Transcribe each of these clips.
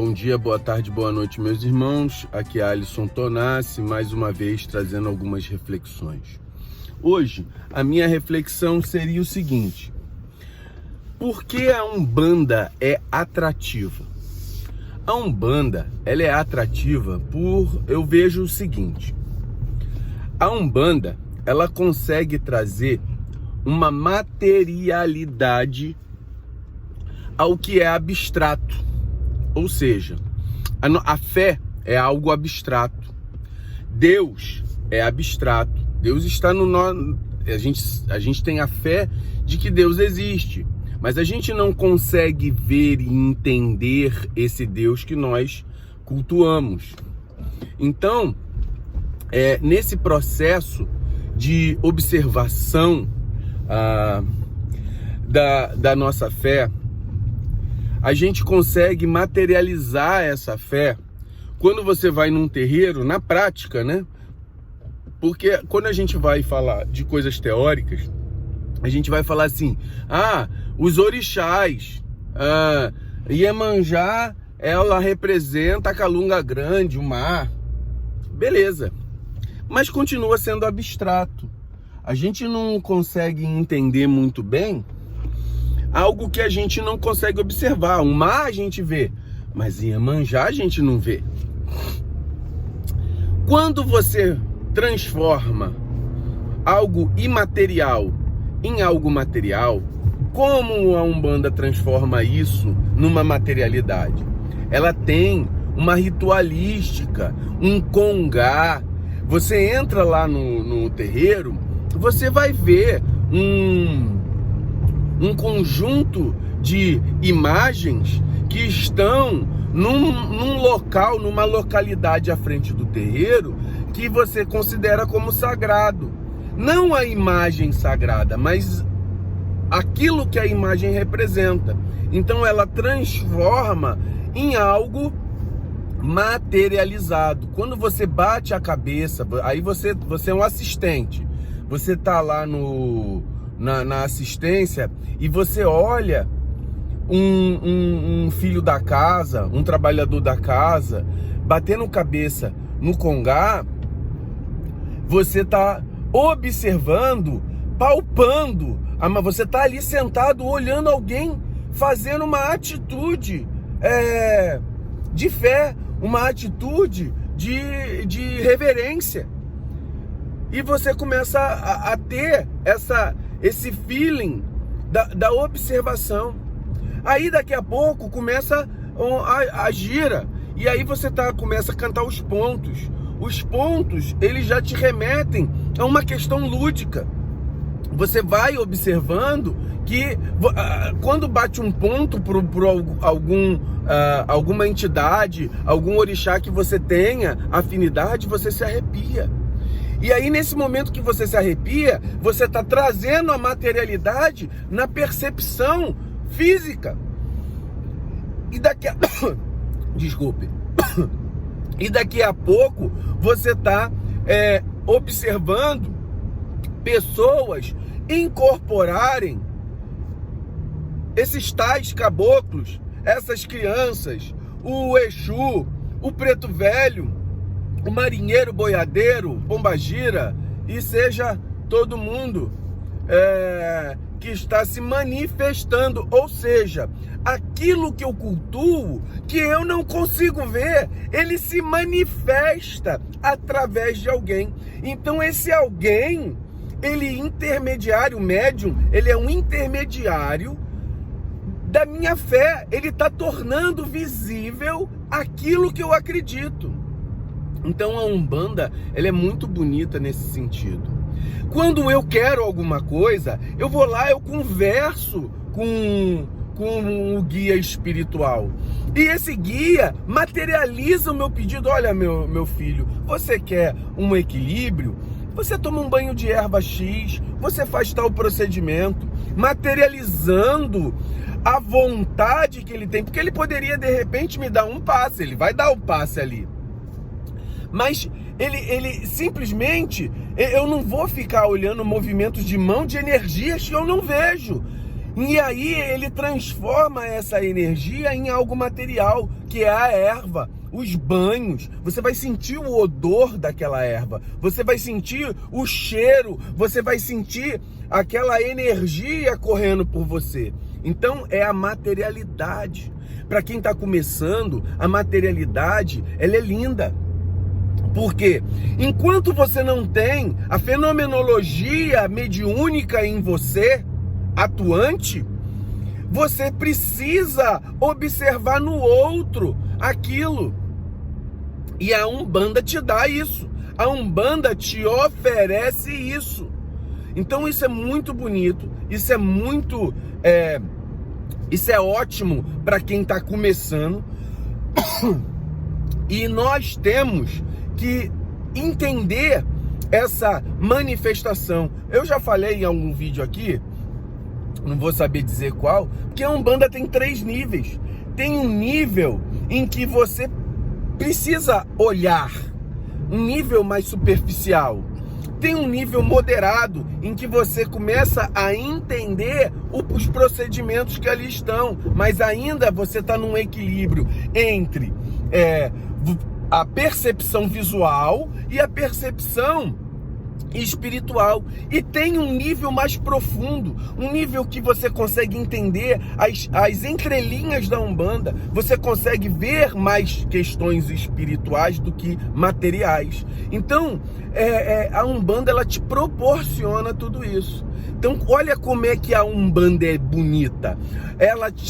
Bom dia, boa tarde, boa noite, meus irmãos. Aqui é Alisson Tonassi, mais uma vez trazendo algumas reflexões. Hoje, a minha reflexão seria o seguinte: por que a Umbanda é atrativa? A Umbanda, ela é atrativa eu vejo o seguinte: a Umbanda, ela consegue trazer uma materialidade ao que é abstrato. Ou seja, a fé é algo abstrato. Deus é abstrato. Deus está no nós. A gente tem a fé de que Deus existe, mas a gente não consegue ver e entender esse Deus que nós cultuamos. Então, nesse processo de observação da nossa fé, a gente consegue materializar essa fé quando você vai num terreiro, na prática, né? Porque quando a gente vai falar de coisas teóricas, a gente vai falar assim: os orixás, Iemanjá, ela representa a Calunga Grande, o mar. Beleza. Mas continua sendo abstrato. A gente não consegue entender muito bem algo que a gente não consegue observar. O mar a gente vê, mas Iemanjá a gente não vê. Quando você transforma algo imaterial em algo material, como a Umbanda transforma isso numa materialidade? Ela tem uma ritualística, um congá. Você entra lá no terreiro, você vai ver um conjunto de imagens que estão num local, numa localidade à frente do terreiro, que você considera como sagrado. Não a imagem sagrada, mas aquilo que a imagem representa. Então ela transforma em algo materializado. Quando você bate a cabeça, aí você é um assistente. Você tá lá na assistência e você olha um filho da casa, um trabalhador da casa, batendo cabeça no congá. Você tá observando, palpando, mas você tá ali sentado olhando alguém fazendo uma atitude de fé, uma atitude de reverência. E você começa a ter esse feeling da observação. Aí daqui a pouco começa a gira. E aí você começa a cantar os pontos. Os pontos, eles já te remetem a uma questão lúdica. Você vai observando que quando bate um ponto por alguma entidade, algum orixá que você tenha afinidade, você se arrepia. E aí, nesse momento que você se arrepia, você está trazendo a materialidade na percepção física. E Desculpe. E daqui a pouco, você está observando pessoas incorporarem esses tais caboclos, essas crianças, o Exu, o Preto Velho, o marinheiro boiadeiro, pombagira, e seja todo mundo que está se manifestando. Ou seja, aquilo que eu cultuo, que eu não consigo ver, ele se manifesta através de alguém. Então esse alguém, intermediário, médium, ele é um intermediário da minha fé. Ele está tornando visível aquilo que eu acredito. Então a Umbanda, ela é muito bonita nesse sentido. Quando eu quero alguma coisa, eu vou lá, eu converso com o guia espiritual. E esse guia materializa o meu pedido. Olha, meu filho, você quer um equilíbrio? Você toma um banho de erva X, você faz tal procedimento, materializando a vontade que ele tem. Porque ele poderia, de repente, me dar um passe, ele vai dar o passe ali. Mas ele simplesmente, eu não vou ficar olhando movimentos de mão de energias que eu não vejo. E aí ele transforma essa energia em algo material, que é a erva, os banhos. Você vai sentir o odor daquela erva, você vai sentir o cheiro, você vai sentir aquela energia correndo por você. Então é a materialidade. Para quem está começando, a materialidade, ela é linda. Porque enquanto você não tem a fenomenologia mediúnica em você, atuante, você precisa observar no outro aquilo. E a Umbanda te dá isso. A Umbanda te oferece isso. Então isso é muito bonito, isso é muito... isso é ótimo para quem está começando. E nós temos que entender essa manifestação. Eu já falei em algum vídeo aqui, não vou saber dizer qual, que a Umbanda tem 3 níveis. Tem um nível em que você precisa olhar, um nível mais superficial. Tem um nível moderado em que você começa a entender os procedimentos que ali estão, mas ainda você está num equilíbrio entre a percepção visual e a percepção espiritual. E tem um nível mais profundo, um nível que você consegue entender as entrelinhas da Umbanda. Você consegue ver mais questões espirituais do que materiais. Então a Umbanda, ela te proporciona tudo isso. Então olha como é que a Umbanda é bonita.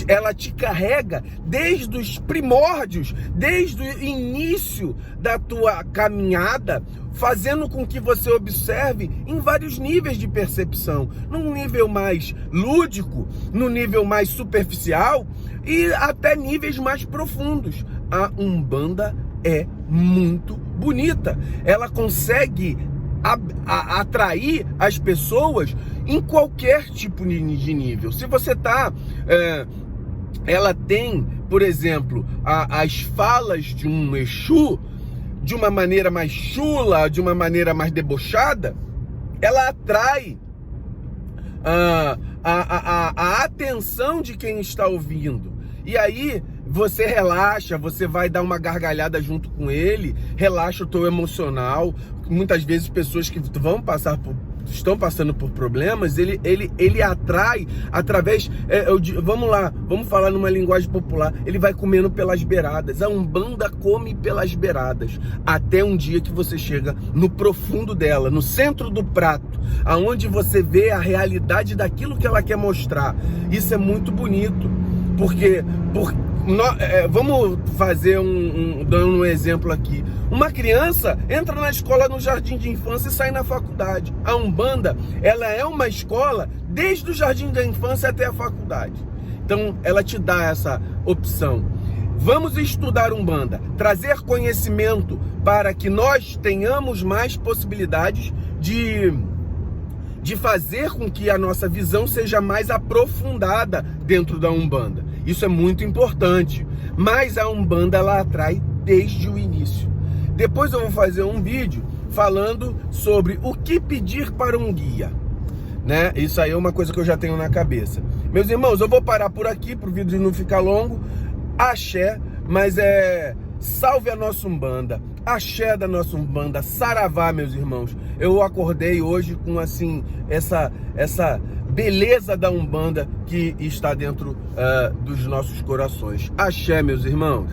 Ela te carrega desde os primórdios, desde o início da tua caminhada, fazendo com que você observe em vários níveis de percepção, num nível mais lúdico, no nível mais superficial e até níveis mais profundos. A Umbanda é muito bonita. Ela consegue atrair as pessoas em qualquer tipo de nível. Se você ela tem, por exemplo, as falas de um Exu de uma maneira mais chula, de uma maneira mais debochada, ela atrai a atenção de quem está ouvindo. E aí você relaxa, você vai dar uma gargalhada junto com ele, relaxa o teu emocional. Muitas vezes pessoas que estão passando por problemas, ele atrai através, vamos falar numa linguagem popular, ele vai comendo pelas beiradas. A Umbanda come pelas beiradas, até um dia que você chega no profundo dela, no centro do prato, aonde você vê a realidade daquilo que ela quer mostrar. Isso é muito bonito, porque vamos fazer dando um exemplo aqui. Uma criança entra na escola no jardim de infância e sai na faculdade. A Umbanda, ela é uma escola desde o jardim da infância até a faculdade. Então ela te dá essa opção. Vamos estudar Umbanda, trazer conhecimento para que nós tenhamos mais possibilidades de fazer com que a nossa visão seja mais aprofundada dentro da Umbanda. Isso é muito importante. Mas a Umbanda, ela atrai desde o início. Depois eu vou fazer um vídeo falando sobre o que pedir para um guia, né? Isso aí é uma coisa que eu já tenho na cabeça. Meus irmãos, eu vou parar por aqui para o vídeo não ficar longo. Axé, mas salve a nossa Umbanda, axé da nossa Umbanda, saravá, meus irmãos. Eu acordei hoje com assim essa beleza da Umbanda que está dentro dos nossos corações. Axé, meus irmãos.